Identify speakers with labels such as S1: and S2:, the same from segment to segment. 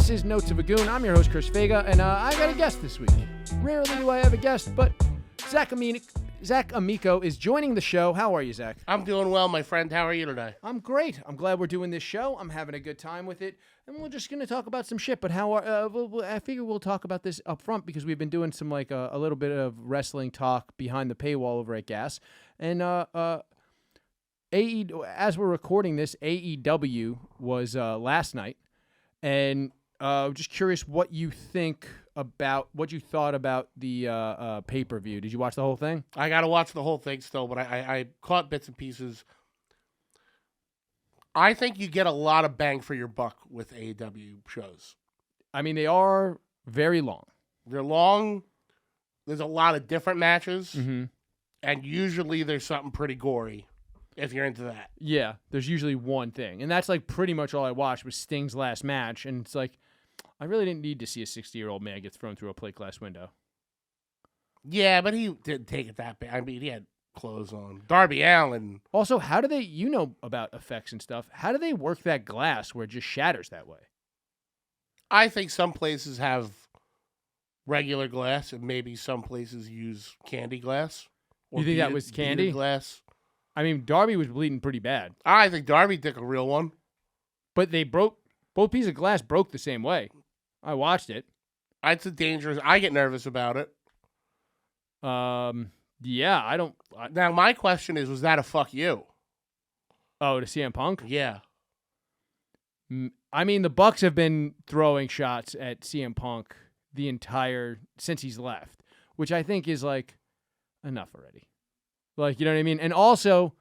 S1: This is Notes of a Goon. I'm your host, Chris Vega, and I got a guest this week. Rarely do I have a guest, but Zac Amico is joining the show. How are you, Zach?
S2: I'm doing well, my friend. How are you today?
S1: I'm great. I'm glad we're doing this show. I'm having a good time with it, and we're just going to talk about some shit. But I figure we'll talk about this up front because we've been doing some a little bit of wrestling talk behind the paywall over at Gas, and as we're recording this, AEW was last night, and just curious what you thought about the pay-per-view. Did you watch the whole thing?
S2: I got to watch the whole thing still, but I caught bits and pieces. I think you get a lot of bang for your buck with AEW shows.
S1: I mean, they are very long.
S2: They're long. There's a lot of different matches,
S1: mm-hmm.
S2: and usually there's something pretty gory. If you're into that.
S1: Yeah, there's usually one thing. And that's like pretty much all I watched was Sting's last match. And it's like, I really didn't need to see a 60-year-old man get thrown through a plate glass window.
S2: Yeah, but he didn't take it that bad. I mean, he had clothes on. Darby Allin.
S1: Also, how do they, you know about effects and stuff, how do they work that glass where it just shatters that way?
S2: I think some places have regular glass and maybe some places use candy glass.
S1: You think that was candy?
S2: Glass.
S1: I mean, Darby was bleeding pretty bad.
S2: I think Darby took a real one.
S1: But they broke, both pieces of glass broke the same way. I watched it.
S2: It's a dangerous, I get nervous about it.
S1: Yeah, I don't.
S2: Now, my question is, was that a fuck you?
S1: Oh, to CM Punk?
S2: Yeah.
S1: I mean, the Bucks have been throwing shots at CM Punk since he's left, which I think is like enough already. Like, you know what I mean? And also,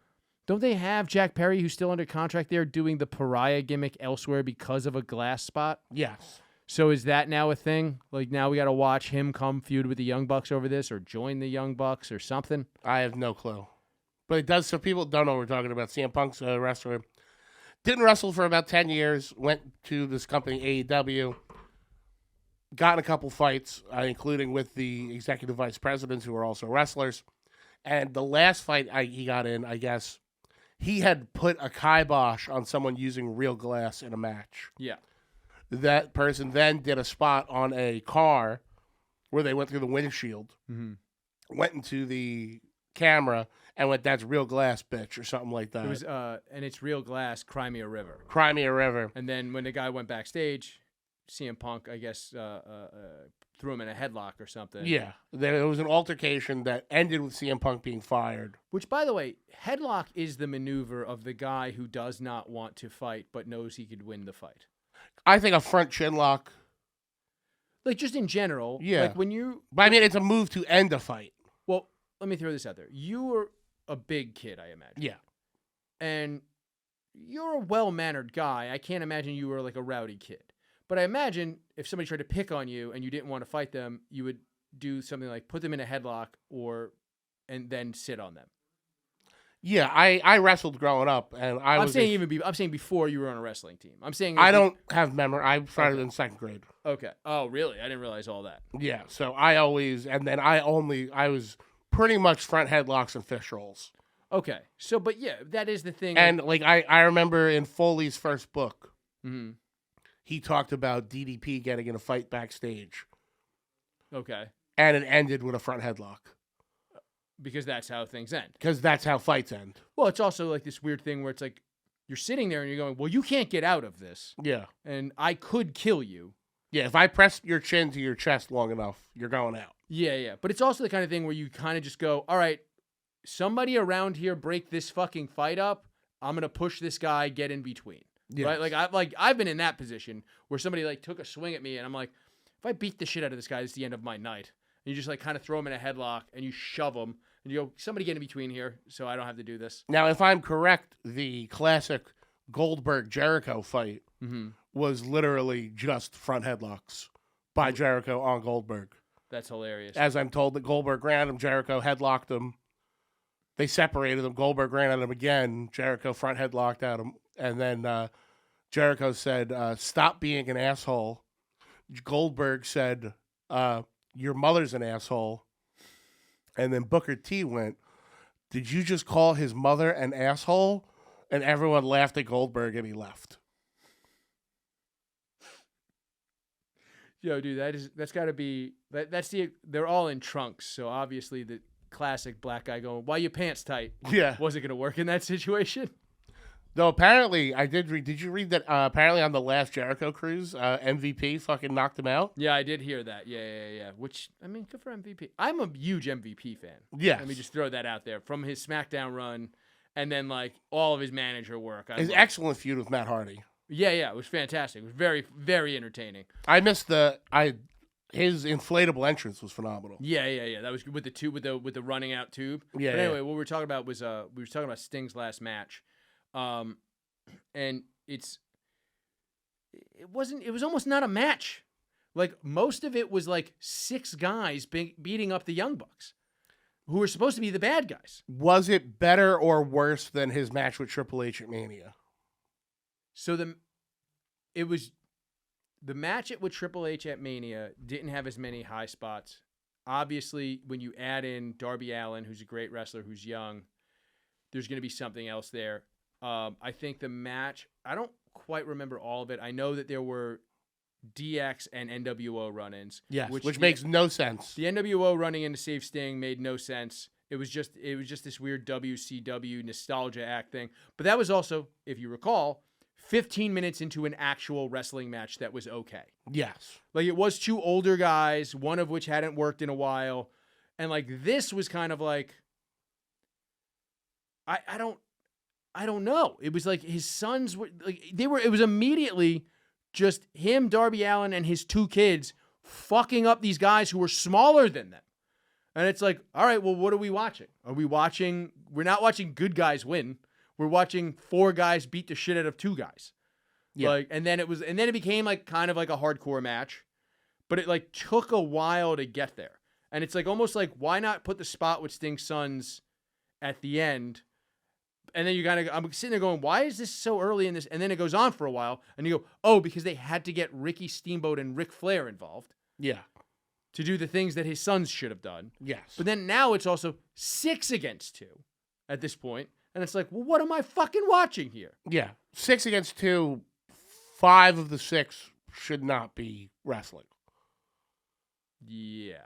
S1: don't they have Jack Perry, who's still under contract there, doing the pariah gimmick elsewhere because of a glass spot?
S2: Yes.
S1: So is that now a thing? Like, now we got to watch him come feud with the Young Bucks over this or join the Young Bucks or something?
S2: I have no clue. But it does, so people don't know what we're talking about. CM Punk's a wrestler. Didn't wrestle for about 10 years. Went to this company, AEW. Got in a couple fights, including with the executive vice presidents who are also wrestlers. And the last fight he got in, I guess, he had put a kibosh on someone using real glass in a match.
S1: Yeah.
S2: That person then did a spot on a car where they went through the windshield, went into the camera, and went, "That's real glass, bitch," or something like that.
S1: It was, and it's real glass, Cry Me a River.
S2: Cry Me a River.
S1: And then when the guy went backstage, CM Punk, I guess, threw him in a headlock or something.
S2: Yeah. There was an altercation that ended with CM Punk being fired.
S1: Which, by the way, headlock is the maneuver of the guy who does not want to fight but knows he could win the fight.
S2: I think a front chin lock.
S1: Like, just in general.
S2: Yeah.
S1: Like, when you...
S2: But, I mean, it's a move to end a fight.
S1: Well, let me throw this out there. You were a big kid, I imagine.
S2: Yeah.
S1: And you're a well-mannered guy. I can't imagine you were, like, a rowdy kid. But I imagine if somebody tried to pick on you and you didn't want to fight them, you would do something like put them in a headlock and then sit on them.
S2: Yeah, I wrestled growing up, and I'm
S1: saying before you were on a wrestling team. I'm saying
S2: I don't have memory. I started in second grade.
S1: Okay. Oh, really? I didn't realize all that.
S2: Yeah. So I was pretty much front headlocks and fish rolls.
S1: Okay. So, but yeah, that is the thing.
S2: And like I remember in Foley's first book.
S1: Mm-hmm.
S2: He talked about DDP getting in a fight backstage.
S1: Okay.
S2: And it ended with a front headlock.
S1: Because that's how things end.
S2: Because that's how fights end.
S1: Well, it's also like this weird thing where it's like, you're sitting there and you're going, well, you can't get out of this.
S2: Yeah.
S1: And I could kill you.
S2: Yeah, if I press your chin to your chest long enough, you're going out.
S1: Yeah, yeah. But it's also the kind of thing where you kind of just go, all right, somebody around here break this fucking fight up. I'm going to push this guy, get in between. Yes. Right? I've been in that position where somebody like took a swing at me and I'm like, if I beat the shit out of this guy, it's the end of my night. And you just like kind of throw him in a headlock and you shove him and you go, somebody get in between here so I don't have to do this.
S2: Now, if I'm correct, the classic Goldberg-Jericho fight was literally just front headlocks by Jericho on Goldberg.
S1: That's hilarious.
S2: As I'm told that Goldberg ran him, Jericho headlocked him. They separated him. Goldberg ran at him again. Jericho front headlocked at him. And then Jericho said, stop being an asshole. Goldberg said, your mother's an asshole. And then Booker T went, did you just call his mother an asshole? And everyone laughed at Goldberg and he left.
S1: Yo, dude, that's got to be they're all in trunks, so obviously the classic black guy going, "Why your pants tight?"
S2: Yeah.
S1: Wasn't gonna work in that situation.
S2: Though apparently, I did read. Did you read that? Apparently, on the last Jericho cruise, MVP fucking knocked him out.
S1: Yeah, I did hear that. Yeah. Which, I mean, good for MVP. I'm a huge MVP fan.
S2: Yes.
S1: Let me just throw that out there. From his SmackDown run, and then like all of his manager work.
S2: His excellent feud with Matt Hardy.
S1: Yeah, it was fantastic. It was very, very entertaining.
S2: I missed his inflatable entrance was phenomenal.
S1: Yeah. That was with the tube, with the running out tube.
S2: Yeah.
S1: But anyway, what we were talking about was we were talking about Sting's last match, and it was almost not a match. Like most of it was like 6 guys beating up the Young Bucks, who were supposed to be the bad guys.
S2: Was it better or worse than his match with Triple H at Mania?
S1: So the match with Triple H at Mania didn't have as many high spots. Obviously, when you add in Darby Allin, who's a great wrestler, who's young, there's going to be something else there. I think the match, I don't quite remember all of it. I know that there were DX and NWO run-ins.
S2: Yes, which makes no sense.
S1: The NWO running in to save Sting made no sense. It was just this weird WCW nostalgia act thing. But that was also, if you recall, 15 minutes into an actual wrestling match that was okay.
S2: Yes.
S1: Like, it was 2 older guys, one of which hadn't worked in a while. And, like, this was kind of like, I don't know. It was like his sons were, like, it was immediately just him, Darby Allin, and his 2 kids fucking up these guys who were smaller than them. And it's like, all right, well, what are we watching? We're not watching good guys win. We're watching 4 guys beat the shit out of 2 guys. Yeah. Like, and then it became like kind of like a hardcore match, but it like took a while to get there. And it's like almost like, why not put the spot with Sting's sons at the end? And then I'm sitting there going, why is this so early in this? And then it goes on for a while, and you go, oh, because they had to get Ricky Steamboat and Ric Flair involved.
S2: Yeah.
S1: To do the things that his sons should have done.
S2: Yes.
S1: But then now it's also 6 against 2 at this point. And it's like, well, what am I fucking watching here?
S2: Yeah. 6 against 2, 5 of the 6 should not be wrestling.
S1: Yeah.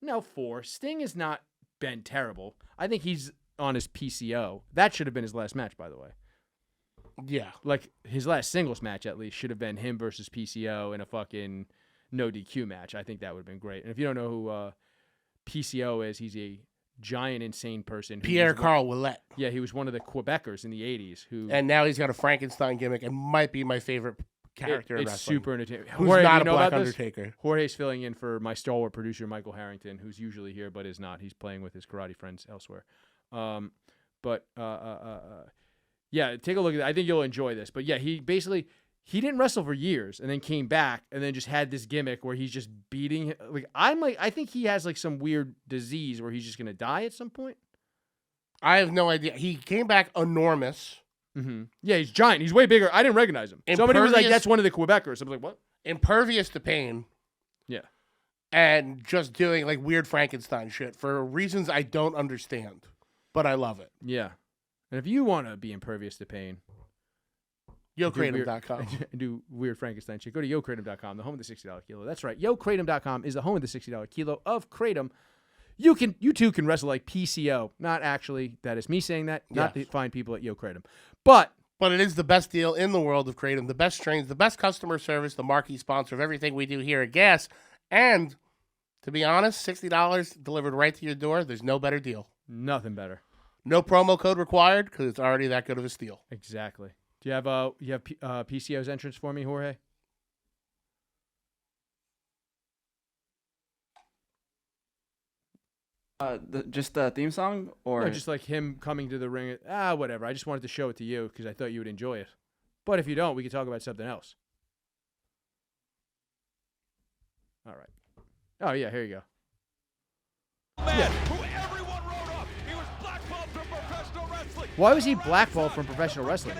S1: No, 4. Sting has not been terrible. I think he's on his PCO. That should have been his last match, by the way.
S2: Yeah.
S1: Like, his last singles match, at least, should have been him versus PCO in a fucking no DQ match. I think that would have been great. And if you don't know who PCO is, he's a giant, insane person.
S2: Pierre Carl Ouellet.
S1: Yeah, he was one of the Quebecers in the 80s.
S2: And now he's got a Frankenstein gimmick and might be my favorite character in
S1: it's
S2: wrestling.
S1: Super entertaining.
S2: Who's not a Black Undertaker.
S1: Jorge's filling in for my stalwart producer, Michael Harrington, who's usually here but is not. He's playing with his karate friends elsewhere. Yeah, take a look at it. I think you'll enjoy this. But yeah, he didn't wrestle for years and then came back and then just had this gimmick where he's just beating. I think he has like some weird disease where he's just gonna die at some point.
S2: I have no idea. He came back enormous.
S1: Mm-hmm. Yeah, he's giant. He's way bigger. I didn't recognize him. Somebody was like, "That's one of the Quebecers." I was like, "What?"
S2: Impervious to pain.
S1: Yeah. And
S2: just doing like weird Frankenstein shit for reasons I don't understand, but I love it.
S1: Yeah. And if you want to be impervious to pain,
S2: YoKratom.com.
S1: Do weird Frankenstein shit. Go to YoKratom.com, the home of the $60 kilo. That's right. YoKratom.com is the home of the $60 kilo of Kratom. You too can wrestle like PCO. Not actually. That is me saying that. Not the fine people at YoKratom. But
S2: it is the best deal in the world of Kratom. The best strains, the best customer service, the marquee sponsor of everything we do here at Gas. And to be honest, $60 delivered right to your door. There's no better deal.
S1: Nothing better.
S2: No promo code required because it's already that good of a steal.
S1: Exactly. Do you have PCO's entrance for me, Jorge?
S3: Just the theme song, or
S1: no, just like him coming to the ring. Whatever. I just wanted to show it to you because I thought you would enjoy it. But if you don't, we can talk about something else. All right. Oh yeah, here you go.
S4: Man, who everyone wrote up. He was blackballed from professional wrestling.
S1: Why was he blackballed from professional wrestling?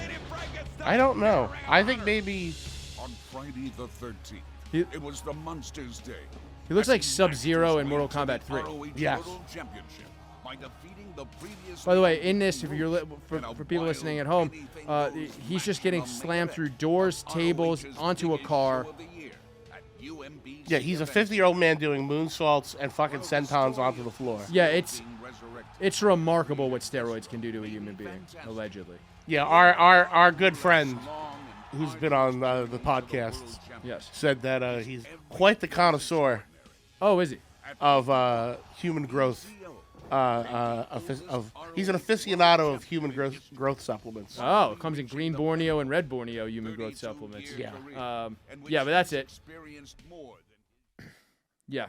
S2: I don't know. I think maybe
S4: on Friday the 13th. It was the Monsters' Day.
S1: He looks like Sub-Zero in Mortal Kombat 3.
S2: Yes.
S1: By the way, in this, if you're for people listening at home, he's just getting slammed through doors, tables, onto a car.
S2: Yeah, he's a 50-year-old man doing moonsaults and fucking sentons onto the floor.
S1: Yeah, it's remarkable what steroids can do to a human being, allegedly.
S2: Yeah, our good friend who's been on the podcasts
S1: Yes.
S2: said that he's quite the connoisseur
S1: Oh, is he?
S2: of human growth. He's an aficionado of human growth supplements.
S1: Oh, it comes in green Borneo and red Borneo human growth supplements.
S2: Yeah.
S1: Yeah, but that's it. Yeah,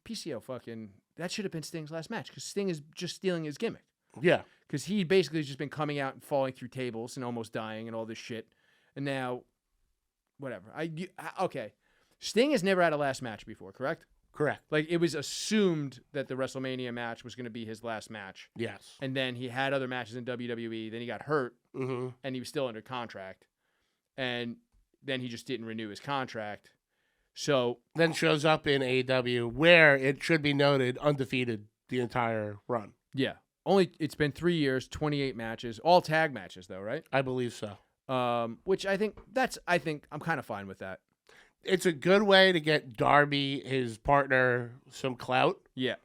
S1: PCO fucking, that should have been Sting's last match because Sting is just stealing his gimmick.
S2: Yeah.
S1: Because he basically has just been coming out and falling through tables and almost dying and all this shit. And now, whatever. Okay. Sting has never had a last match before, correct?
S2: Correct.
S1: Like, it was assumed that the WrestleMania match was going to be his last match.
S2: Yes.
S1: And then he had other matches in WWE. Then he got hurt, and he was still under contract. And then he just didn't renew his contract. So
S2: then shows up in AEW, where it should be noted, undefeated the entire run.
S1: Yeah. It's been 3 years, 28 matches, all tag matches though, right?
S2: I believe so.
S1: Which I think I'm kind of fine with that.
S2: It's a good way to get Darby, his partner, some clout.
S1: Yeah.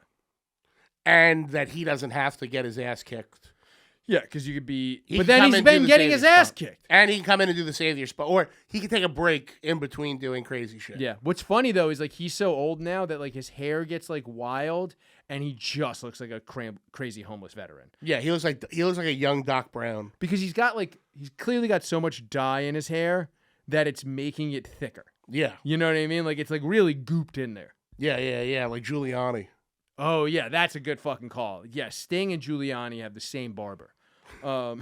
S2: And that he doesn't have to get his ass kicked.
S1: Yeah, because you could be.
S2: He
S1: But
S2: can
S1: then
S2: come
S1: he's
S2: and do
S1: been
S2: the
S1: getting his
S2: savior
S1: ass
S2: spot.
S1: kicked.
S2: And he can come in and do the savior spot. Or he can take a break in between doing crazy shit.
S1: Yeah. What's funny though is like he's so old now that like his hair gets like wild and he just looks like a crazy homeless veteran.
S2: Yeah, he looks like a young Doc Brown.
S1: Because he's clearly got so much dye in his hair that it's making it thicker.
S2: Yeah.
S1: You know what I mean? Like it's like really gooped in there.
S2: Yeah, like Giuliani.
S1: Oh yeah, that's a good fucking call. Yeah, Sting and Giuliani have the same barber. All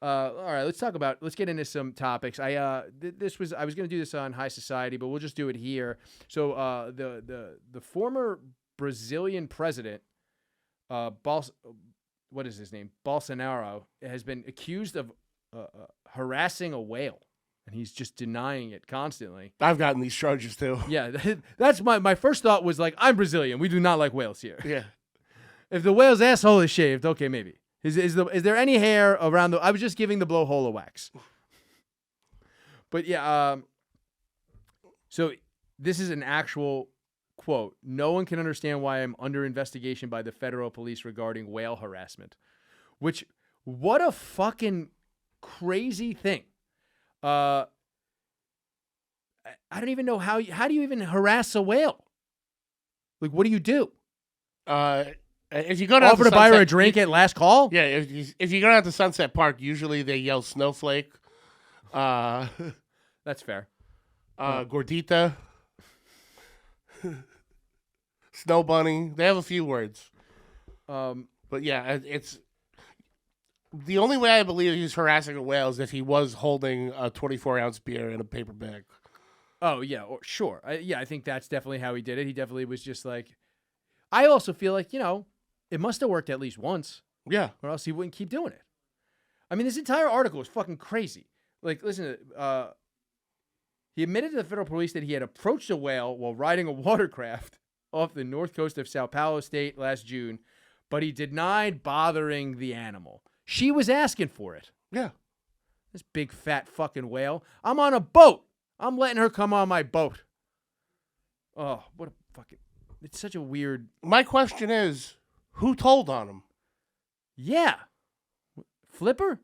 S1: right, let's get into some topics. I was going to do this on High Society, but we'll just do it here. So the former Brazilian president, what is his name? Balsenero, has been accused of harassing a whale, and he's just denying it constantly.
S2: I've gotten these charges too.
S1: Yeah, that's my first thought was like, I'm Brazilian. We do not like whales here.
S2: Yeah.
S1: If the whale's asshole is shaved, okay, maybe. Is there any hair around I was just giving the blowhole a wax. But yeah, so this is an actual quote. No one can understand why I'm under investigation by the federal police regarding whale harassment. Which, what a fucking crazy thing. I don't even know how do you even harass a whale? Like, what do you do?
S2: If you go down
S1: Offer to buy her a drink at last call?
S2: Yeah, if you go down to Sunset Park, usually they yell snowflake.
S1: That's fair.
S2: Gordita. Snow bunny. They have a few words. But yeah, it's the only way I believe he's harassing a whale is if he was holding a 24-ounce beer in a paper bag.
S1: Oh, yeah, sure. I think that's definitely how he did it. He definitely was just like, I also feel like, it must have worked at least once.
S2: Yeah.
S1: Or else he wouldn't keep doing it. I mean, this entire article is fucking crazy. Like, listen, he admitted to the federal police that he had approached a whale while riding a watercraft off the north coast of Sao Paulo state last June, but he denied bothering the animal. She was asking for it.
S2: Yeah.
S1: This big fat fucking whale. I'm on a boat. I'm letting her come on my boat. Oh, what a fucking... It's such a weird...
S2: My question is, who told on him?
S1: Yeah. Flipper?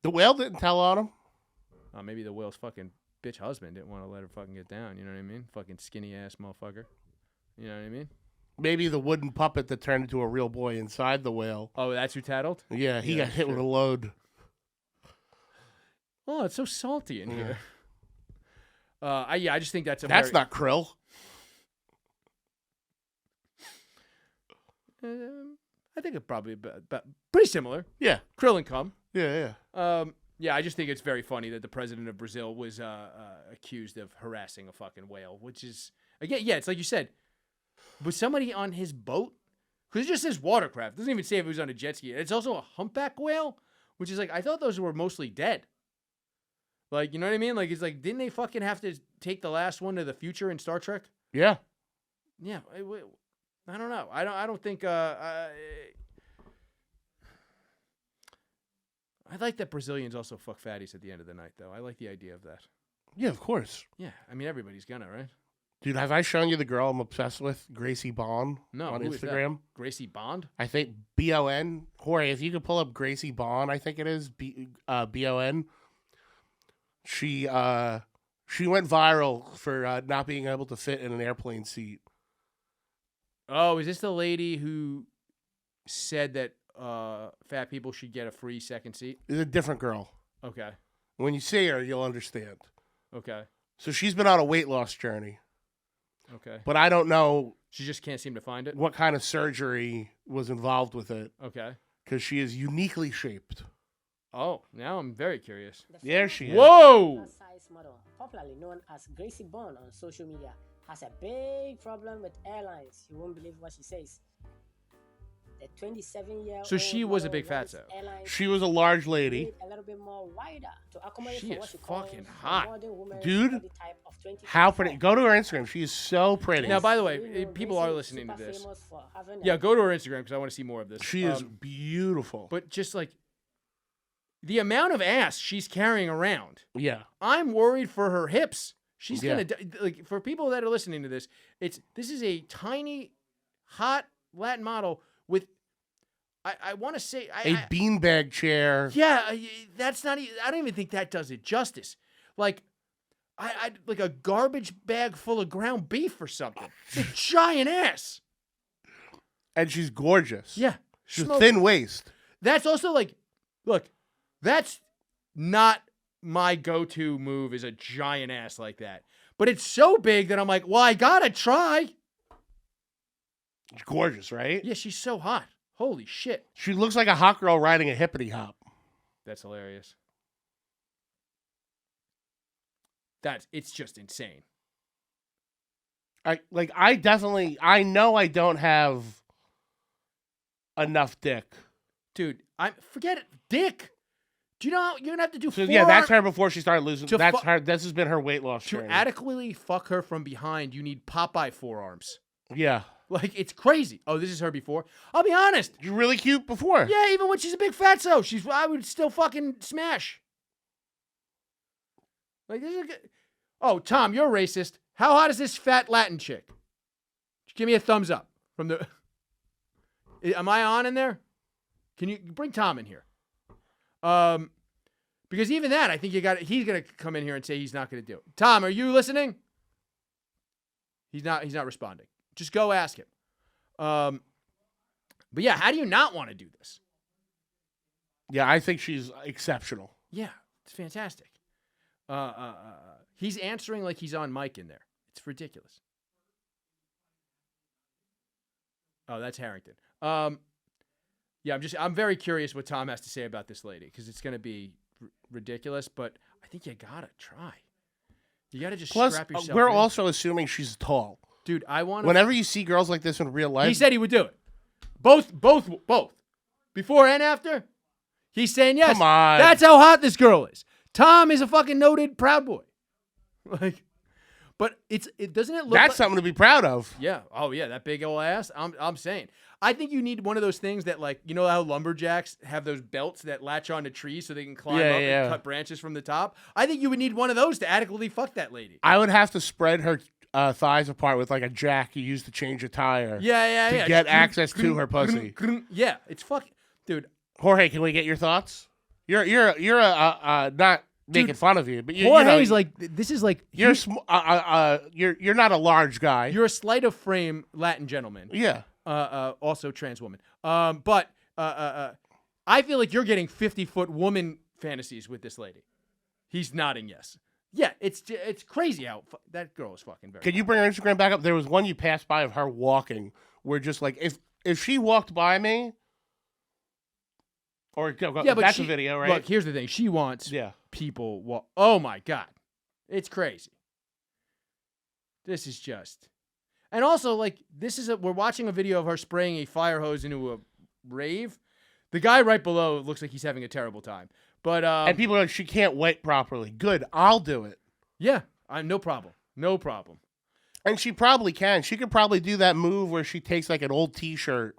S2: The whale didn't tell on him.
S1: Oh, maybe the whale's fucking bitch husband didn't want to let her fucking get down. You know what I mean? Fucking skinny ass motherfucker. You know what I mean?
S2: Maybe the wooden puppet that turned into a real boy inside the whale.
S1: Oh, that's who tattled?
S2: Yeah, he got hit with a load.
S1: Oh, it's so salty in here. I just think that's
S2: not krill.
S1: I think it probably pretty similar.
S2: Yeah.
S1: Krill and cum.
S2: Yeah.
S1: Yeah, I just think it's very funny that the president of Brazil was accused of harassing a fucking whale, which is, again, yeah, it's like you said, was somebody on his boat? Because it just says watercraft. It doesn't even say if it was on a jet ski. It's also a humpback whale, which is like, I thought those were mostly dead. Like, you know what I mean? Like, it's like, didn't they fucking have to take the last one to the future in Star Trek?
S2: Yeah.
S1: Yeah. I don't know. I don't think. I like that Brazilians also fuck fatties at the end of the night, though. I like the idea of that.
S2: Yeah, of course.
S1: Yeah, I mean everybody's gonna, right?
S2: Dude, have I shown you the girl I'm obsessed with, Gracie Bond,
S1: No,
S2: on
S1: who is that?
S2: Instagram?
S1: Gracie Bond.
S2: I think BON. Jorge, if you could pull up Gracie Bond, I think it is BON. She went viral for not being able to fit in an airplane seat.
S1: Oh, is this the lady who said that fat people should get a free second seat?
S2: It's a different girl.
S1: Okay.
S2: When you see her, you'll understand.
S1: Okay.
S2: So she's been on a weight loss journey,
S1: Okay.
S2: but I don't know
S1: She just can't seem to find it.
S2: what kind of surgery was involved with it
S1: Okay.
S2: because she is uniquely shaped.
S1: Oh, now I'm very curious.
S2: There she is.
S1: Whoa!
S5: Plus-size model, popularly known as Gracie Bond on social media, has a big problem with airlines. You won't believe what she says. The 27-year-old
S1: So she was a
S5: model
S1: big
S5: wants
S1: fatso.
S5: airlines
S2: She was a large
S5: to
S2: lady.
S5: be a little bit more wider to accommodate
S1: She
S5: for
S1: is
S5: what she calls
S1: fucking
S5: the
S1: hot.
S5: modern woman's
S2: Dude,
S5: body type of 2024.
S2: How pretty. Go to her Instagram. She is so pretty.
S1: Now, by the way,
S5: You know,
S1: people
S5: Gracie
S1: are
S5: is
S1: listening to
S5: super
S1: this.
S5: famous for having
S1: Yeah,
S5: a
S1: go to her Instagram because I want to see more of this.
S2: She is beautiful.
S1: But just like the amount of ass she's carrying around,
S2: Yeah.
S1: I'm worried for her hips. She's
S2: Yeah.
S1: gonna like for people that are listening to this. This is a tiny, hot Latin model with. I want to say
S2: A beanbag chair.
S1: yeah, that's not. I don't even think that does it justice. Like, I like a garbage bag full of ground beef or something. It's a giant ass.
S2: And she's gorgeous.
S1: Yeah,
S2: She's
S1: smoke-
S2: thin waist.
S1: That's also like, look, that's not my go-to move. Is a giant ass like that, but it's so big that I'm like, well, I gotta try.
S2: She's gorgeous, right?
S1: Yeah, she's so hot. Holy shit,
S2: She looks like a hot girl riding a hippity hop.
S1: that's hilarious. It's just insane.
S2: I know I don't have enough dick.
S1: Dude, forget it. Dick. Do you know you're gonna have to do
S2: So
S1: four
S2: yeah, that's her before she started losing.
S1: To
S2: That's
S1: fu-
S2: her. This has been her weight loss
S1: to
S2: journey.
S1: adequately fuck her from behind, you need Popeye forearms.
S2: Yeah,
S1: Like, it's crazy. Oh, this is her before? I'll be honest.
S2: you're really cute before.
S1: Yeah, even when she's a big fatso, I would still fucking smash. Like, this is a good. Oh, Tom, you're racist. How hot is this fat Latin chick? Give me a thumbs up from the. Am I on in there? Can you bring Tom in here? Because even that, I think he's gonna come in here and say he's not gonna do it. Tom, are you listening? He's not responding. Just go ask him. But yeah, how do you not want to do this?
S2: Yeah, I think she's exceptional.
S1: Yeah, it's fantastic. He's answering like he's on mic in there. It's ridiculous. Oh, that's Harrington. Yeah, I'm very curious what Tom has to say about this lady because it's going to be ridiculous, but I think you got to try. You got to just
S2: Plus,
S1: strap yourself
S2: we're
S1: in.
S2: also assuming she's tall.
S1: Dude, I want to.
S2: Whenever you see girls like this in real life,
S1: He said he would do it. Both. Before and after. He's saying yes.
S2: Come on.
S1: That's how hot this girl is. Tom is a fucking noted proud boy. Like, but doesn't it look
S2: that's
S1: like,
S2: something to be proud of.
S1: Yeah. Oh yeah, that big old ass. I'm saying. I think you need one of those things that, like, you know how lumberjacks have those belts that latch onto trees so they can climb up and cut branches from the top? I think you would need one of those to adequately fuck that lady.
S2: I would have to spread her thighs apart with like a jack you use to change a tire.
S1: Yeah.
S2: To get access to her pussy.
S1: Yeah, it's fucking, dude.
S2: Jorge, can we get your thoughts? You're not making fun of you, but
S1: Jorge's like, this is like
S2: you're you're not a large guy.
S1: you're a sleight of frame Latin gentleman.
S2: Yeah.
S1: Also trans woman. But I feel like you're getting 50-foot woman fantasies with this lady. He's nodding yes. Yeah, it's crazy how that girl is fucking very.
S2: Can you bring her Instagram back up? There was one you passed by of her walking, where just like if she walked by me, or go,
S1: Yeah, but
S2: that's a video, right?
S1: Look, here's the thing. She wants
S2: Yeah.
S1: people. Oh my god, it's crazy. This is just, and also like we're watching a video of her spraying a fire hose into a rave. The guy right below looks like he's having a terrible time. But
S2: and people are like, she can't wait properly. Good, I'll do it.
S1: Yeah, no problem. No problem.
S2: And she probably can. She could probably do that move where she takes like an old T-shirt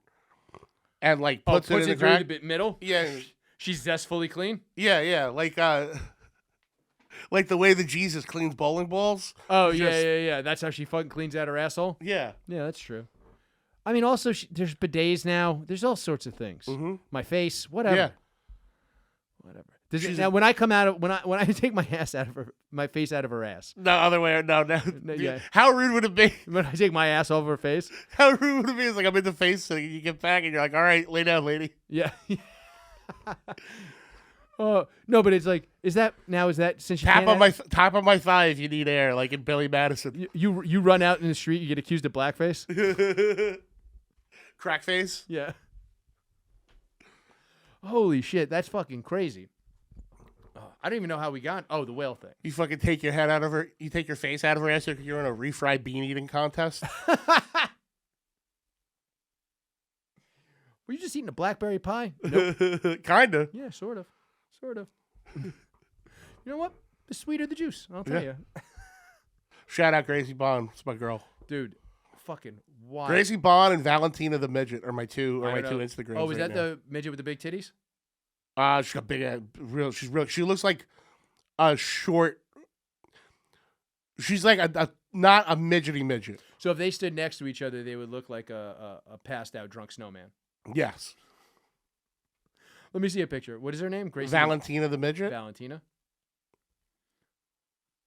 S2: and like puts it in the
S1: through
S2: crack.
S1: the middle.
S2: Yeah,
S1: She's zestfully clean.
S2: yeah. Like Like the way the Jesus cleans bowling balls.
S1: Oh,
S2: Just-
S1: yeah. That's how she fucking cleans out her asshole?
S2: Yeah.
S1: Yeah, that's true. I mean, also, there's bidets now. There's all sorts of things.
S2: Mm-hmm.
S1: My face, whatever.
S2: Yeah.
S1: Whatever.
S2: She's
S1: Now, when I come out of when I take my face out of her ass.
S2: No, other way. No.
S1: Yeah.
S2: How rude would it be?
S1: When I take my ass off her face.
S2: How rude would it be? It's like I'm in the face, so you get back, and you're like, all right, lay down, lady.
S1: Yeah. Oh no, but it's like, is that since you
S2: Tap
S1: can't
S2: on top of my thigh if you need air, like in Billy Madison.
S1: you run out in the street, you get accused of blackface?
S2: Crack face.
S1: Yeah. Holy shit, that's fucking crazy. I don't even know how we got. Oh, the whale thing.
S2: You fucking take your head out of her. You take your face out of her ass like you're in a refried bean eating contest.
S1: Were you just eating a blackberry pie? Nope.
S2: Kinda.
S1: Yeah, sort of. You know what? The sweeter the juice, I'll tell you.
S2: Shout out Gracie Bond. It's my girl.
S1: Dude, fucking wild.
S2: Gracie Bond and Valentina the midget are my two
S1: I don't know.
S2: Instagrams.
S1: Oh, is
S2: right
S1: that
S2: now.
S1: the midget with the big titties?
S2: She's got big, real. She's real. She looks like a short. She's like not a midgety midget.
S1: So if they stood next to each other, they would look like a passed out drunk snowman.
S2: Yes.
S1: Let me see a picture. What is her name? Gracie
S2: Valentina the midget.
S1: Valentina.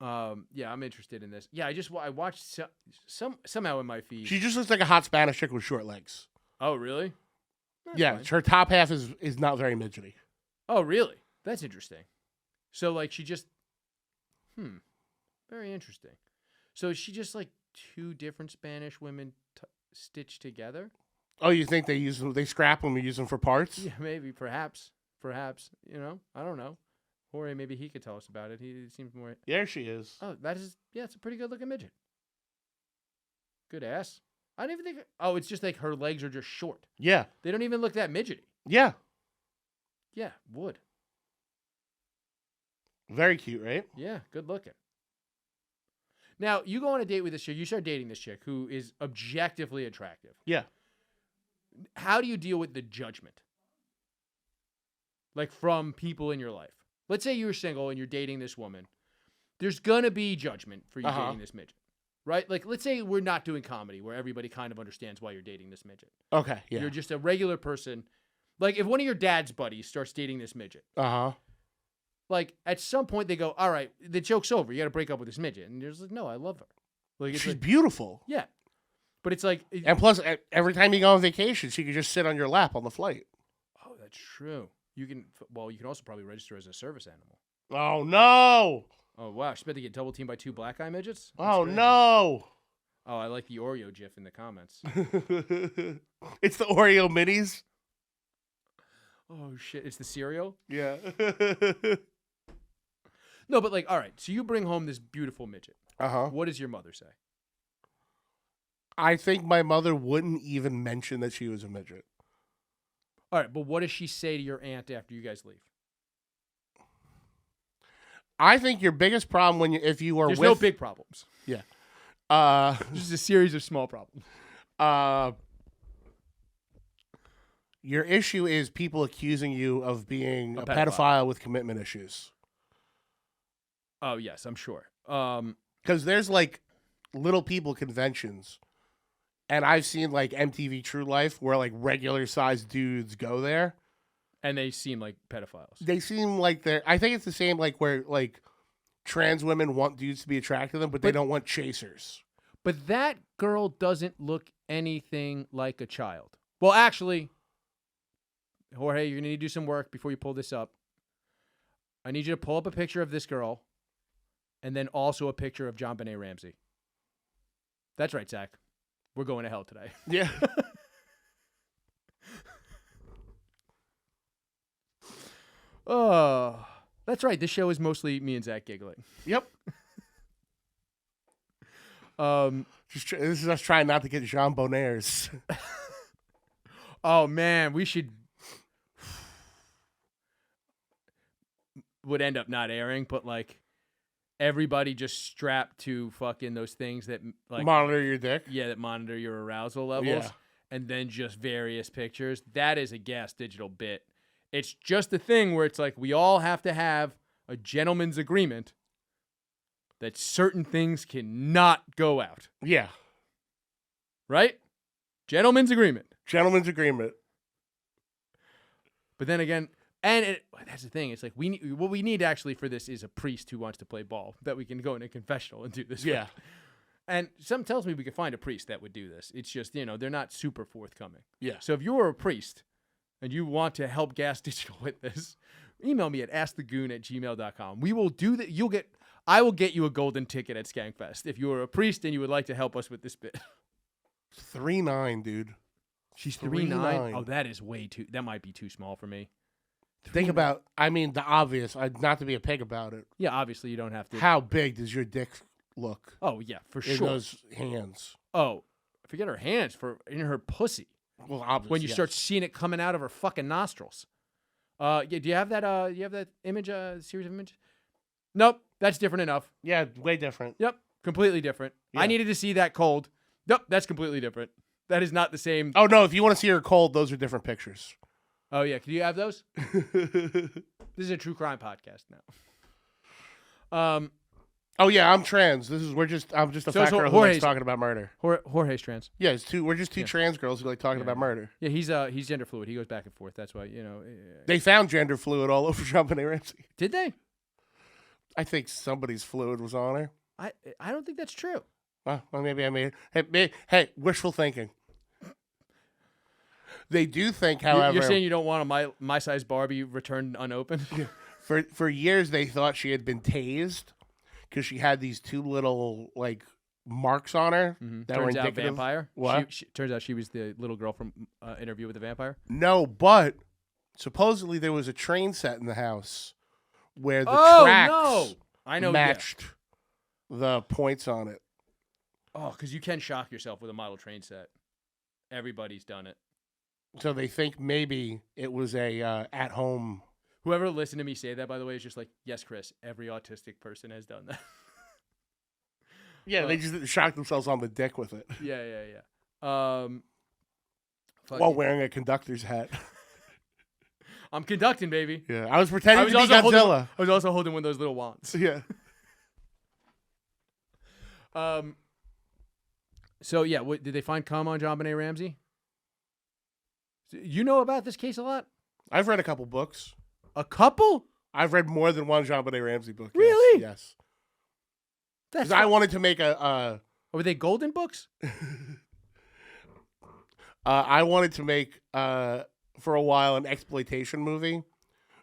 S1: Yeah, I'm interested in this. Yeah, I watched somehow in my feed.
S2: She just looks like a hot Spanish chick with short legs.
S1: Oh, really? That's
S2: Yeah,
S1: fine.
S2: her top half is not very midgety.
S1: Oh, really? That's interesting. So, like, she just, very interesting. So, is she just like two different Spanish women stitched together?
S2: Oh, you think they scrap them and use them for parts?
S1: Yeah, maybe, perhaps. You know, I don't know. Jorge, maybe he could tell us about it. He seems more.
S2: There she is.
S1: Oh, it's a pretty good looking midget. Good ass. I don't even think. Oh, it's just like her legs are just short.
S2: Yeah.
S1: They don't even look that midgety.
S2: Yeah.
S1: Yeah, would.
S2: Very cute, right?
S1: Yeah, good looking. Now, you go on a date with this chick. You start dating this chick who is objectively attractive.
S2: Yeah.
S1: How do you deal with the judgment? Like from people in your life. Let's say you're single and you're dating this woman. There's going to be judgment for you dating this midget. Right? Like, let's say we're not doing comedy where everybody kind of understands why you're dating this midget.
S2: Okay, yeah.
S1: You're just a regular person. Like, if one of your dad's buddies starts dating this midget, like, at some point they go, all right, the joke's over. You got to break up with this midget. And you're just like, no, I love her. Like, it's
S2: She's
S1: like,
S2: beautiful.
S1: yeah. But it's like...
S2: And plus, every time you go on vacation, she could just sit on your lap on the flight.
S1: Oh, that's true. You can also probably register as a service animal.
S2: Oh, no.
S1: Oh, wow. She's about to get double teamed by two black guy midgets? That's
S2: Oh,
S1: crazy.
S2: no.
S1: Oh, I like the Oreo gif in the comments.
S2: It's the Oreo minis.
S1: Oh, shit. It's the cereal?
S2: Yeah.
S1: No, but like, all right. So you bring home this beautiful midget.
S2: Uh-huh.
S1: What does your mother say?
S2: I think my mother wouldn't even mention that she was a midget.
S1: All right, but what does she say to your aunt after you guys leave?
S2: I think your biggest problem if you are
S1: There's
S2: with...
S1: no big problems.
S2: Yeah.
S1: Just a series of small problems.
S2: Your issue is people accusing you of being a
S1: pedophile.
S2: pedophile with commitment issues.
S1: Oh, yes, I'm sure.
S2: Because there's like little people conventions, and I've seen like MTV True Life where like regular sized dudes go there.
S1: And they seem like pedophiles.
S2: They seem like I think it's the same like where like trans women want dudes to be attracted to them, but they don't want chasers.
S1: But that girl doesn't look anything like a child. Well, actually, Jorge, you're going to need to do some work before you pull this up. I need you to pull up a picture of this girl and then also a picture of John Benet Ramsey. That's right, Zach. We're going to hell today.
S2: Yeah.
S1: Oh, that's right. This show is mostly me and Zach giggling.
S2: Yep. This is us trying not to get Jean Bonnairs.
S1: Oh, man, we would end up not airing, but like everybody just strapped to fucking those things that like
S2: Monitor your dick.
S1: Yeah, that monitor your arousal levels, and then just various pictures. That is a gas digital bit. It's just a thing where it's like we all have to have a gentleman's agreement that certain things cannot go out.
S2: Yeah.
S1: Right? Gentleman's agreement.
S2: Gentleman's agreement.
S1: But then again, that's the thing. It's like what we need actually for this is a priest who wants to play ball that we can go in a confessional and do this.
S2: Yeah.
S1: With. And something tells me we could find a priest that would do this. It's just, they're not super forthcoming.
S2: Yeah.
S1: So if you were a priest and you want to help Gas Digital with this, email me at askthegoon@gmail.com. We will do that. I will get you a golden ticket at Skankfest if you are a priest and you would like to help us with this bit.
S2: 3'9", dude.
S1: She's
S2: 3'9".
S1: 3'9". Oh, that is way too. That might be too small for me.
S2: Think about, the obvious, not to be a pig about it.
S1: Yeah, obviously you don't have to.
S2: How big does your dick look?
S1: Oh, yeah, for
S2: in
S1: sure.
S2: those hands.
S1: Oh, forget her hands, in her pussy.
S2: Well, obviously.
S1: When you start seeing it coming out of her fucking nostrils. Yeah, do you have that? You have that image? Series of images? Nope, that's different enough.
S2: Yeah, way different.
S1: Yep, completely different.
S2: Yeah.
S1: I needed to see that cold. Nope, that's completely different. That is not the same.
S2: Oh, no, if you want to see her cold, those are different pictures.
S1: Oh, yeah, can you have those? This is a true crime podcast now.
S2: Oh yeah, I'm trans. I'm just a fat girl who likes talking about murder.
S1: Jorge's trans.
S2: Yeah, we're just two trans girls who like talking about murder.
S1: Yeah, he's gender fluid. He goes back and forth. That's why
S2: They found gender fluid all over JonBenet Ramsey.
S1: Did they?
S2: I think somebody's fluid was on her.
S1: I don't think that's true.
S2: Well, maybe I made it. Hey, wishful thinking. They do think, however,
S1: you're saying you don't want a my size Barbie returned unopened.
S2: For years they thought she had been tased. Because she had these two little marks on her that were
S1: Turns out
S2: indicative.
S1: vampire.
S2: What?
S1: Turns out she was the little girl from Interview with the Vampire.
S2: No, but supposedly there was a train set in the house where the tracks matched the points on it.
S1: Oh, because you can shock yourself with a model train set. Everybody's done it.
S2: So they think maybe it was a at-home.
S1: Whoever listened to me say that, by the way, is just like, yes, Chris, every autistic person has done that.
S2: Yeah, they just shocked themselves on the dick with it.
S1: Yeah.
S2: While wearing a conductor's hat.
S1: I'm conducting, baby.
S2: Yeah, I was pretending to be
S1: Godzilla. I was also holding one of those little wands.
S2: Yeah.
S1: So, yeah, did they find cum on JonBenet Ramsey? You know about this case a lot?
S2: I've read a couple books.
S1: A couple?
S2: I've read more than one JonBenet Ramsey book.
S1: Really?
S2: Yes. Because I wanted to make
S1: were they golden books?
S2: I wanted to make, for a while, an exploitation movie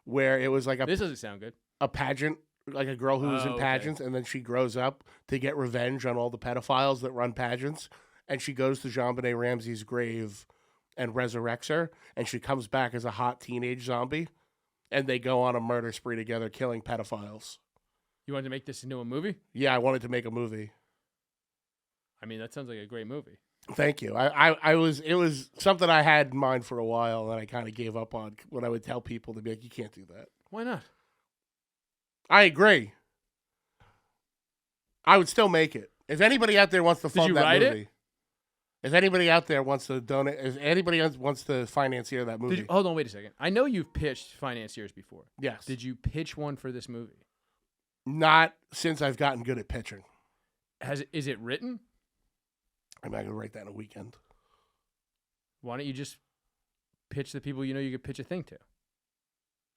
S2: where it was like
S1: This doesn't sound good.
S2: A pageant, like a girl who was in pageants, and then she grows up to get revenge on all the pedophiles that run pageants, and she goes to JonBenet Ramsey's grave and resurrects her, and she comes back as a hot teenage zombie. And they go on a murder spree together, killing pedophiles.
S1: You wanted to make this into a movie?
S2: Yeah, I wanted to make a movie.
S1: I mean, that sounds like a great movie.
S2: Thank you. It was something I had in mind for a while, and I kind of gave up on when I would tell people to be like, you can't do that.
S1: Why not?
S2: I agree. I would still make it. If anybody out there wants to fund that movie. If anybody out there wants to donate, if anybody else wants to financier that movie.
S1: Hold on, wait a second. I know you've pitched financiers before.
S2: Yes.
S1: Did you pitch one for this movie?
S2: Not since I've gotten good at pitching.
S1: Is it written?
S2: I'm not going to write that in a weekend.
S1: Why don't you just pitch the people you know you could pitch a thing to?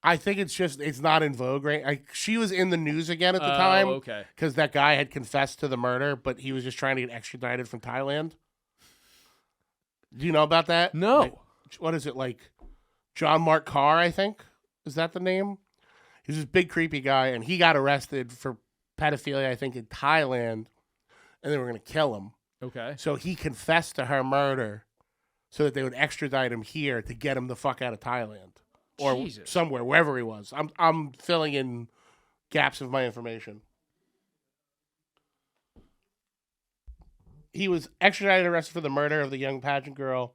S2: I think it's not in vogue, right? She was in the news again at the time.
S1: Okay.
S2: Because that guy had confessed to the murder, but he was just trying to get extradited from Thailand. Do you know about that?
S1: No.
S2: What is it, like John Mark Carr, I think? Is that the name? He's this big creepy guy, and he got arrested for pedophilia, I think, in Thailand, and they were going to kill him.
S1: Okay.
S2: So he confessed to her murder so that they would extradite him here to get him the fuck out of Thailand. Or
S1: Jesus.
S2: Somewhere, wherever he was. I'm filling in gaps of my information. He was extradited and arrested for the murder of the young pageant girl.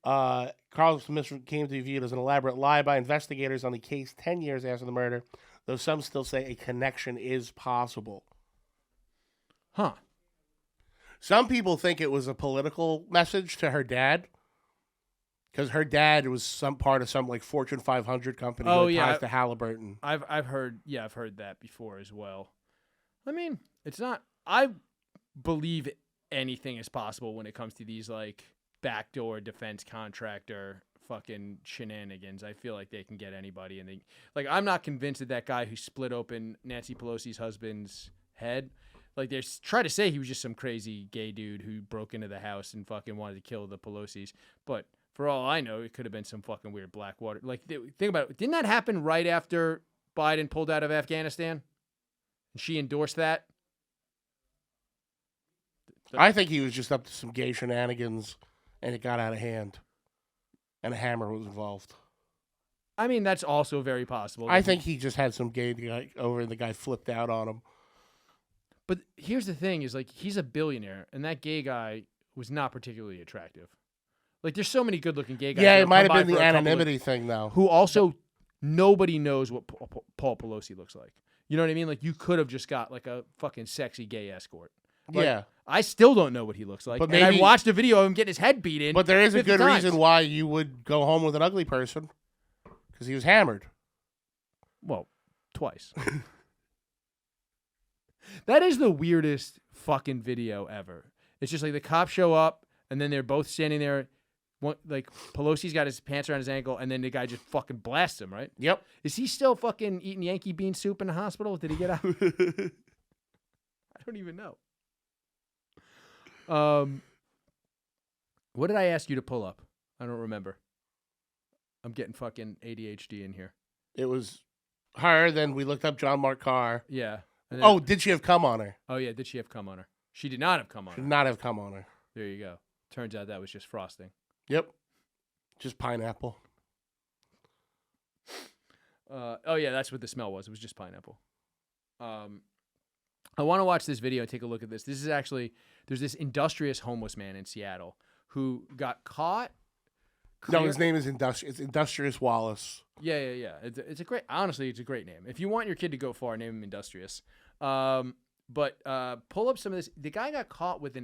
S2: Carlos Smith came to be viewed as an elaborate lie by investigators on the case 10 years after the murder, though some still say a connection is possible.
S1: Huh.
S2: Some people think it was a political message to her dad, because her dad was some part of some like Fortune 500 company that ties to Halliburton.
S1: I've heard that before as well. I mean, it's not. I believe anything is possible when it comes to these like backdoor defense contractor fucking shenanigans. I feel like they can get anybody, and they like. I'm not convinced that that guy who split open Nancy Pelosi's husband's head, like they're trying to say he was just some crazy gay dude who broke into the house and fucking wanted to kill the Pelosi's, but. For all I know, it could have been some fucking weird Blackwater. Like, think about it. Didn't that happen right after Biden pulled out of Afghanistan? And she endorsed that?
S2: I think he was just up to some gay shenanigans, and it got out of hand. And a hammer was involved.
S1: I mean, that's also very possible.
S2: I think he just had some gay guy over, and the guy flipped out on him.
S1: But here's the thing, is like, he's a billionaire, and that gay guy was not particularly attractive. Like, there's so many good-looking gay guys.
S2: Yeah, it might have been the anonymity thing, though.
S1: Who also, nobody knows what Paul Pelosi looks like. You know what I mean? Like, you could have just got, like, a fucking sexy gay escort. Like,
S2: yeah.
S1: I still don't know what he looks like.
S2: But
S1: and I watched a video of him getting his head beat in.
S2: But there is a
S1: 50
S2: good
S1: times.
S2: reason why you would go home with an ugly person. Because he was hammered.
S1: Well, twice. That is the weirdest fucking video ever. It's just like the cops show up, and then they're both standing there. One, like, Pelosi's got his pants around his ankle, and then the guy just fucking blasts him, right?
S2: Yep.
S1: Is he still fucking eating Yankee bean soup in the hospital? Did he get out? I don't even know. What did I ask you to pull up? I don't remember. I'm getting fucking ADHD in here.
S2: It was her, then we looked up John Mark Carr.
S1: Yeah.
S2: Oh, did she have cum on her?
S1: Oh, yeah. Did she have cum on her? She did not have cum on
S2: She
S1: her.
S2: did not have cum on her.
S1: There you go. Turns out that was just frosting.
S2: Yep. Just pineapple.
S1: Oh, yeah, that's what the smell was. It was just pineapple. I want to watch this video and take a look at this. This is actually, there's this industrious homeless man in Seattle who got caught.
S2: No, his name is Industrious Wallace.
S1: Yeah. It's a great, honestly, it's a great name. If you want your kid to go far, name him Industrious. But pull up some of this. The guy got caught with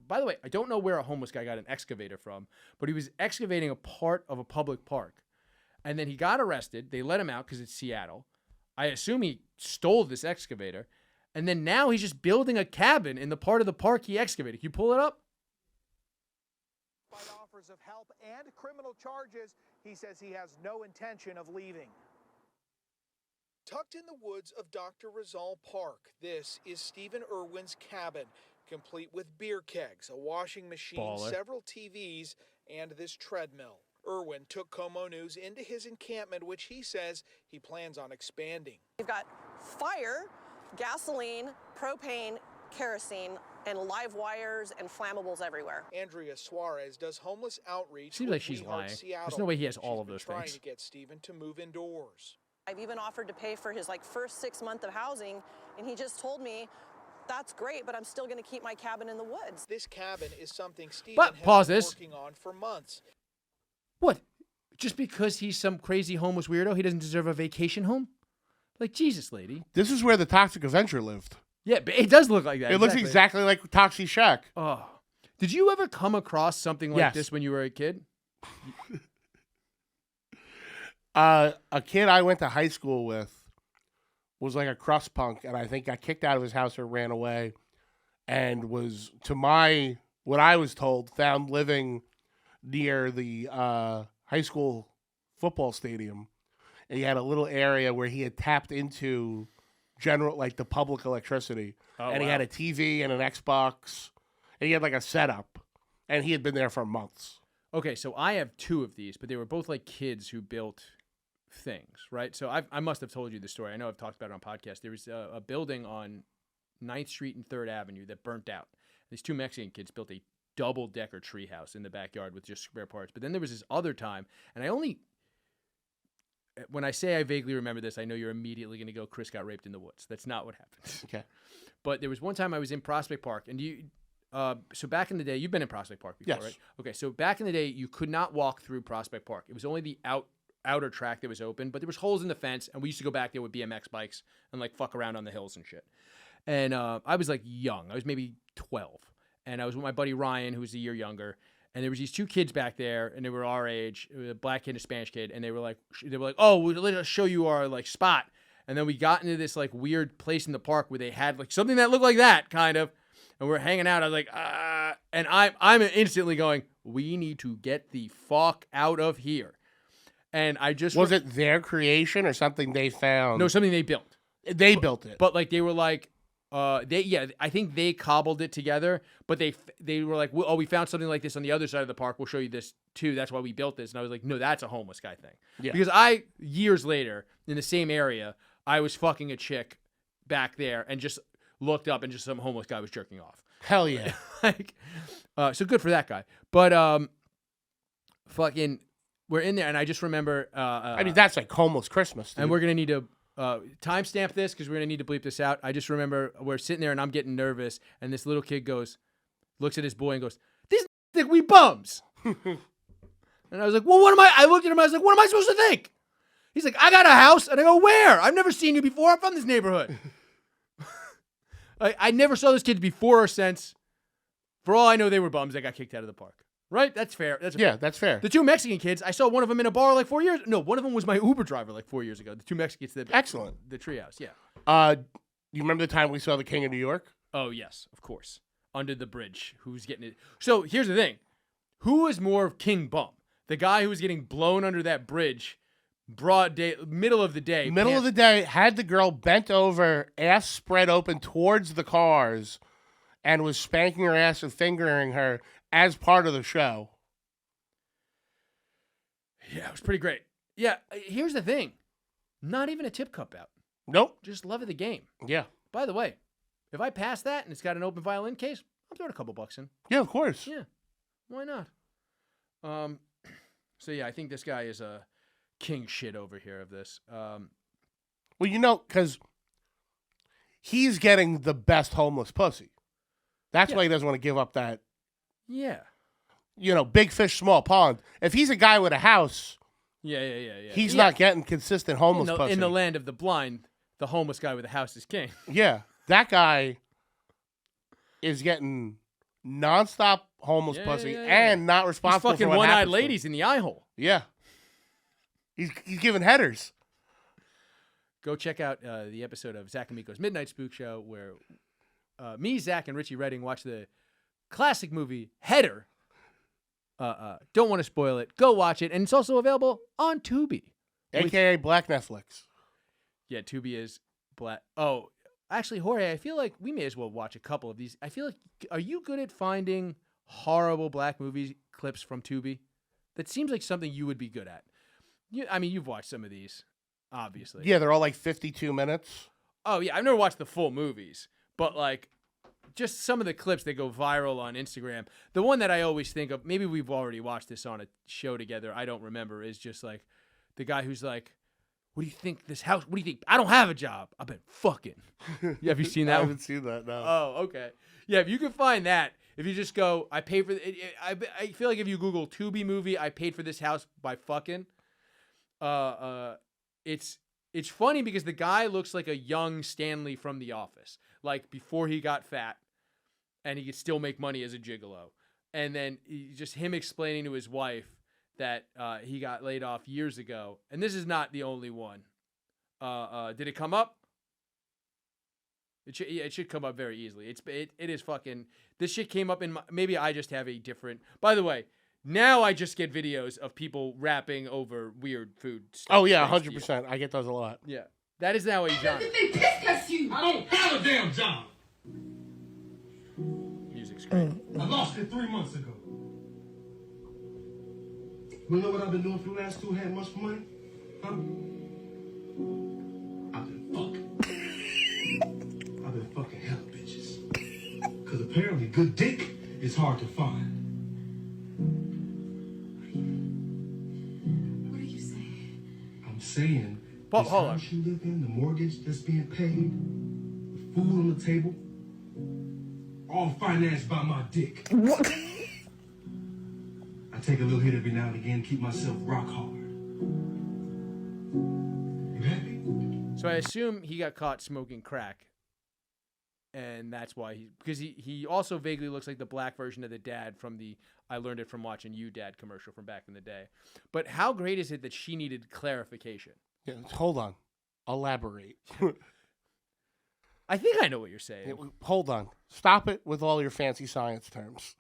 S1: by the way, I don't know where a homeless guy got an excavator from, but he was excavating a part of a public park. And then he got arrested. They let him out because it's Seattle. I assume he stole this excavator. And then now he's just building a cabin in the part of the park he excavated. Can you pull it up?
S6: Despite offers of help and criminal charges, he says he has no intention of leaving. Tucked in the woods of Dr. Rizal Park, this is Stephen Irwin's cabin, complete with beer kegs, a washing machine,
S1: Baller.
S6: several TVs, and this treadmill. Irwin took Como News into his encampment, which he says he plans on expanding.
S7: We've got fire, gasoline, propane, kerosene, and live wires and flammables everywhere.
S6: Andrea Suarez does homeless outreach.
S1: Seems
S6: with
S1: like she's
S6: We Heart
S1: lying.
S6: Seattle.
S1: There's no way he has all
S6: She's
S1: of
S6: been
S1: those
S6: trying
S1: things.
S6: to get Stephen to move indoors.
S7: I've even offered to pay for his first 6 months of housing, and he just told me, that's great, but I'm still going to keep my cabin in the woods.
S6: This cabin is something Stephen
S1: But
S6: has
S1: pause
S6: been
S1: this.
S6: working on for months.
S1: What? Just because he's some crazy homeless weirdo, he doesn't deserve a vacation home? Like, Jesus, lady.
S2: This is where the Toxic Avenger lived.
S1: Yeah, but it does look like that.
S2: It looks exactly like Toxie Shack.
S1: Oh. Did you ever come across something like
S2: Yes.
S1: this when you were a kid?
S2: A kid I went to high school with was like a crust punk, and I think got kicked out of his house or ran away, and was, to what I was told, found living near the high school football stadium. And he had a little area where he had tapped into the public electricity. And he had a TV and an Xbox, and he had like a setup, and he had been there for months.
S1: Okay, so I have two of these, but they were both like kids who built things, right? So I must have told you the story. I know I've talked about it on podcasts. There was a building on 9th Street and 3rd Avenue that burnt out. These two Mexican kids built a double-decker treehouse in the backyard with just spare parts. But then there was this other time, and when I say I vaguely remember this, I know you're immediately going to go, Chris got raped in the woods. That's not what happened.
S2: Okay.
S1: But there was one time I was in Prospect Park, and so back in the day, you've been in Prospect Park before,
S2: Yes.
S1: right? Okay, so back in the day, you could not walk through Prospect Park. It was only the outer track that was open, but there was holes in the fence, and we used to go back there with BMX bikes and like fuck around on the hills and shit. And I was like young. I was maybe 12. And I was with my buddy Ryan, who was a year younger. And there was these two kids back there, and they were our age, a black kid and a Spanish kid. And they were like, oh, let us show you our like spot. And then we got into this like weird place in the park where they had like something that looked like that kind of, and we're hanging out. I was like, and I'm instantly going, we need to get the fuck out of here. And I just
S2: Was it their creation or something they found?
S1: no, something they built.
S2: They built it.
S1: But like they were like, I think they cobbled it together. But they were like, oh, we found something like this on the other side of the park. We'll show you this too. That's why we built this. And I was like, no, that's a homeless guy thing.
S2: Yeah.
S1: Because years later in the same area, I was fucking a chick back there and just looked up and just some homeless guy was jerking off.
S2: Hell yeah.
S1: Like, so good for that guy. But fucking, we're in there and I just remember.
S2: I mean, that's like homeless Christmas. Dude.
S1: And we're gonna need to timestamp this because we're gonna need to bleep this out. I just remember we're sitting there and I'm getting nervous, and this little kid looks at his boy and goes, "These think we bums." And I was like, "Well, what am I?" I looked at him. I was like, "What am I supposed to think?" He's like, "I got a house," and I go, "Where? I've never seen you before. I'm from this neighborhood." I never saw those kids before or since. For all I know, they were bums that got kicked out of the park. Right? That's fair.
S2: That's fair.
S1: The two Mexican kids, I saw one of them in a bar like 4 years. No, one of them was my Uber driver like 4 years ago. The two Mexicans that
S2: Excellent.
S1: The treehouse, yeah.
S2: You remember the time we saw the King of New York?
S1: Oh yes, of course. Under the bridge, who's getting it? So here's the thing: who was more of King Bum? The guy who was getting blown under that bridge, broad day, middle of the day.
S2: Middle of the day, had the girl bent over, ass spread open towards the cars, and was spanking her ass and fingering her as part of the show.
S1: Yeah, it was pretty great. Yeah, here's the thing: not even a tip cup out.
S2: Nope.
S1: Just love of the game.
S2: Yeah.
S1: By the way, if I pass that and it's got an open violin case, I'm throwing a couple bucks in.
S2: Yeah, of course.
S1: Yeah, why not? So yeah, I think this guy is a king shit over here of this.
S2: Well, you know, because he's getting the best homeless pussy. That's why he doesn't want to give up that.
S1: Yeah.
S2: You know, big fish, small pond. If he's a guy with a house,
S1: yeah.
S2: he's not getting consistent homeless pussy.
S1: In the land of the blind, the homeless guy with a house is king.
S2: Yeah, that guy is getting nonstop homeless pussy and not responsible
S1: He's fucking
S2: for what
S1: one-eyed
S2: happens to him.
S1: ladies in the eye hole.
S2: Yeah, he's giving headers.
S1: Go check out the episode of Zac Amico's Midnight Spook Show where me, Zach, and Richie Redding watch the classic movie Header. Don't want to spoil it. Go watch it, and it's also available on Tuby,
S2: AKA Black Netflix.
S1: Yeah, Tuby is black. Oh, actually, Jorge, I feel like we may as well watch a couple of these. I feel like, are you good at finding horrible black movie clips from Tuby? That seems like something you would be good at. I mean, you've watched some of these, obviously.
S2: Yeah, they're all like 52 minutes.
S1: Oh, yeah, I've never watched the full movies, but like, just some of the clips that go viral on Instagram. The one that I always think of, maybe we've already watched this on a show together, I don't remember, is just like the guy who's like, "What do you think this house, what do you think? I don't have a job. I've been fucking." Yeah, have you seen that?
S2: I haven't seen that, no.
S1: Oh, okay. Yeah, if you can find that, if you just go, I paid for it, I feel like if you Google Tuby movie, I paid for this house by fucking, it's funny because the guy looks like a young Stanley from The Office, like before he got fat, and he could still make money as a gigolo. And then just him explaining to his wife that he got laid off years ago. And this is not the only one. Did it come up? It should come up very easily. It is fucking, this shit came up in my, maybe I just have a different, by the way, now I just get videos of people rapping over weird food stuff.
S2: Oh yeah, 100%. I get those a lot.
S1: Yeah. That is now a genre.
S8: I don't have a damn job.
S1: Music's great.
S8: I lost it 3 months ago. You know what I've been doing for the last 2 had much money? Huh? I've been fucking. I've been fucking hell bitches. Because apparently good dick is hard to find.
S9: What are you saying?
S8: I'm saying
S1: Well,
S8: this
S1: hold on.
S8: house you live in, the mortgage that's being paid, the food on the table, all financed by my dick.
S9: What?
S8: I take a little hit every now and again, keep myself rock hard. You happy?
S1: So I assume he got caught smoking crack. And that's why because he also vaguely looks like the black version of the dad from the I Learned It From Watching You Dad commercial from back in the day. But how great is it that she needed clarification?
S2: Yeah, hold on. Elaborate.
S1: I think I know what you're saying.
S2: Hold on. Stop it with all your fancy science terms.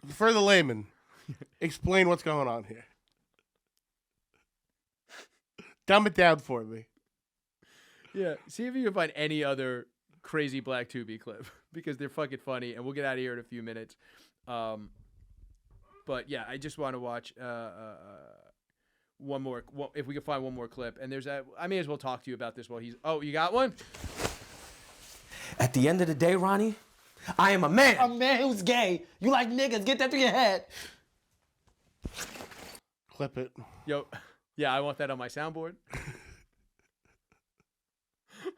S2: For the layman, explain what's going on here. Dumb it down for me.
S1: Yeah, see if you can find any other crazy Black Tuby clip because they're fucking funny, and we'll get out of here in a few minutes. But yeah, I just want to watch one more. If we can find one more clip, and I may as well talk to you about this while he's. Oh, you got one?
S9: At the end of the day, Ronnie, I am a man.
S10: A man who's gay. You like niggas. Get that through your head.
S2: Clip it.
S1: Yo, yeah, I want that on my soundboard.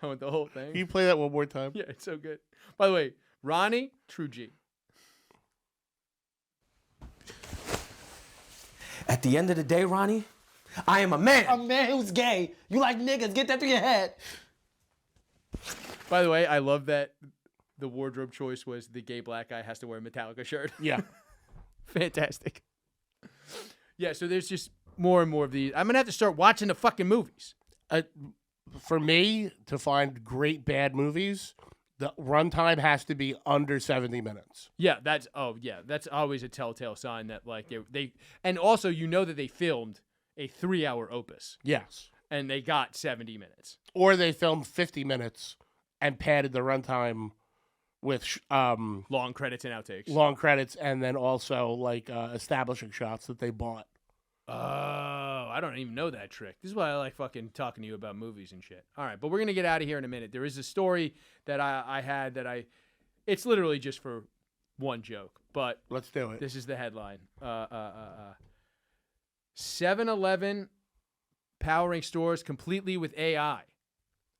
S1: I want the whole thing.
S2: Can you play that one more time?
S1: Yeah, it's so good. By the way, Ronnie, true G.
S9: At the end of the day, Ronnie, I am a man.
S10: A man who's gay. You like niggas. Get that through your head.
S1: By the way, I love that the wardrobe choice was the gay black guy has to wear a Metallica shirt.
S2: Yeah.
S1: Fantastic. Yeah, so there's just more and more of these. I'm going to have to start watching the fucking movies.
S2: For me, to find great bad movies, the runtime has to be under 70 minutes.
S1: Yeah, that's always a telltale sign that like they and also you know that they filmed a 3-hour opus.
S2: Yes.
S1: And they got 70 minutes.
S2: Or they filmed 50 minutes and padded the runtime with
S1: long credits and outtakes.
S2: Long credits and then also like establishing shots that they bought.
S1: Oh, I don't even know that trick. This is why I like fucking talking to you about movies and shit. All right, but we're going to get out of here in a minute. There is a story that I had that it's literally just for one joke, but
S2: let's do it.
S1: This is the headline. 7-Eleven powering stores completely with AI.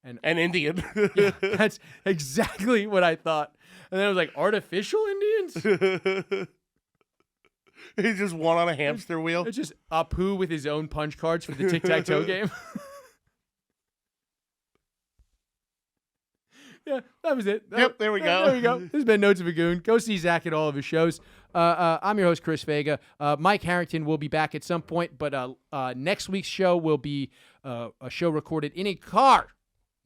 S2: And Indian.
S1: Yeah, that's exactly what I thought. And then I was like, artificial Indians?
S2: He's just one on a hamster wheel.
S1: It's just Apu with his own punch cards for the tic-tac-toe game. Yeah, that was it.
S2: Yep, there we go.
S1: There we go. This has been Notes of a Goon. Go see Zach at all of his shows. I'm your host, Chris Vega. Mike Harrington will be back at some point, but next week's show will be a show recorded in a car.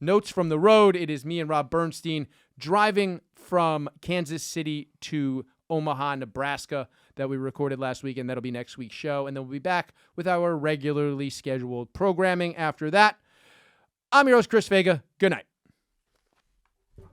S1: Notes from the road. It is me and Rob Bernstein driving from Kansas City to Omaha, Nebraska that we recorded last week, and that'll be next week's show. And then we'll be back with our regularly scheduled programming after that. I'm your host, Chris Vega. Good night.